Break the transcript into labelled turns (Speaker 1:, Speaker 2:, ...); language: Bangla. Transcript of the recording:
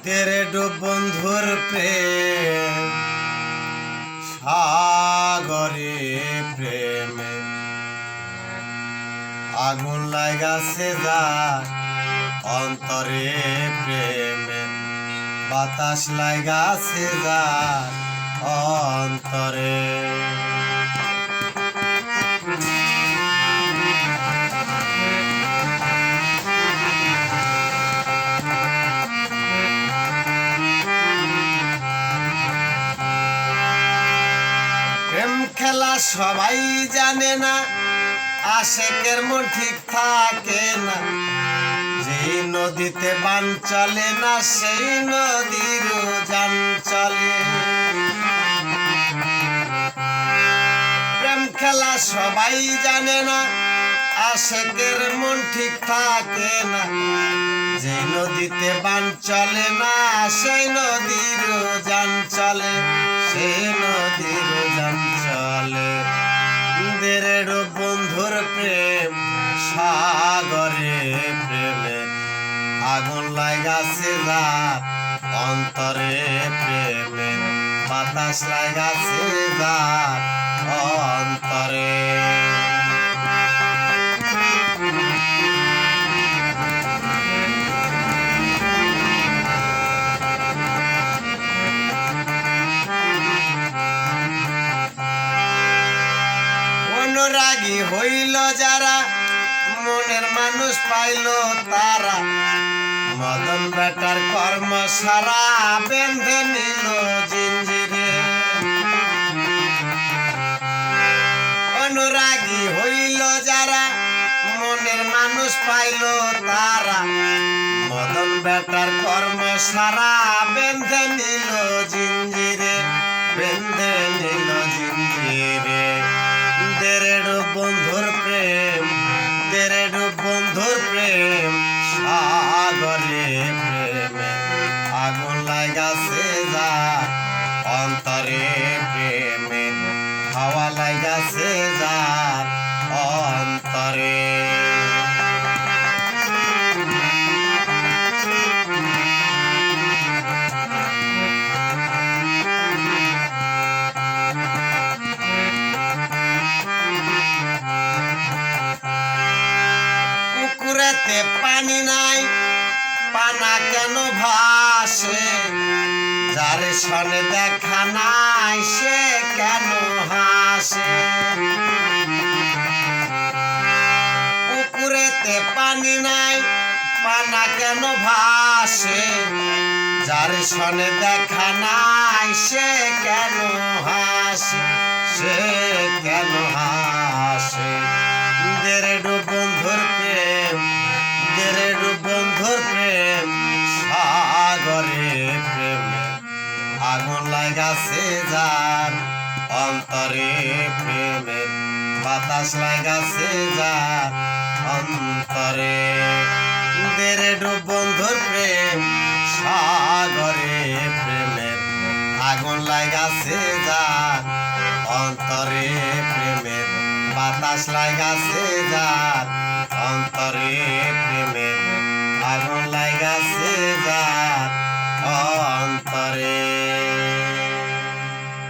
Speaker 1: তেরে ডুব বন্ধুর প্রেম সাগরে প্রেমে আগুন লাগাছে যা অন্তরে প্রেমে বাতাস লাগাছে যা অন্তরে খেলা সবাই জানে না, আশেকের মন ঠিক থাকে না। যেই নদীতে বান চলে না, সেই নদীর যান চলে। প্রেম খেলা সবাই জানে না, আশেকের মন ঠিক থাকে না। যেই নদীতে বান চলে না, সেই নদীর যান চলে, সেই নদীর যান চলে। দেড় বন্ধুর প্রেম সাগরে প্রেমে আগুন লাগাছে যার অন্তরে প্রেমে বাতাস লাগাছে যার অন্তরে। অনুরাগী হইল যারা, মনের মানুষ পাইল তারা। মদন বেটার কর্ম সারা বেঁধে নিল জিঞ্জিরে। অনুরাগী হইল যারা, মনের মানুষ পাইল তারা। মদন বেটার কর্ম সারা বেঁধে নিল জিঞ্জিরে, বেঁধে নিল জিঞ্জিরে। দেড় বন্ধুর প্রেম, দেড় বন্ধুর প্রেম সাগরে প্রেমে আগুন লাগাছে যা অন্তরে প্রেমে হাওয়া লাগাছে যা অন্তরে। পুকুরেতে পানি নাই, পানা কেন ভাসে? যার সনে দেখা নাই, সে কেন হাসে? পুকুরেতে পানি নাই, পানা কেন ভাসে? যার সনে দেখা নাই, সে কেন হাসে? সে কেন হাসে? দেড় বন্ধুর প্রেম, দেড় বন্ধুর প্রেম সাগরে প্রেমে আগুন লাগাছে যার অন্তরে প্রেমে বাতাস লাগাছে যার অন্তরে। দেড় বন্ধুর প্রেম সাগরে প্রেমে আগুন লাগাছে যার অন্তরে প্রেমে বাতাস লাগাছে যার অন্তরে।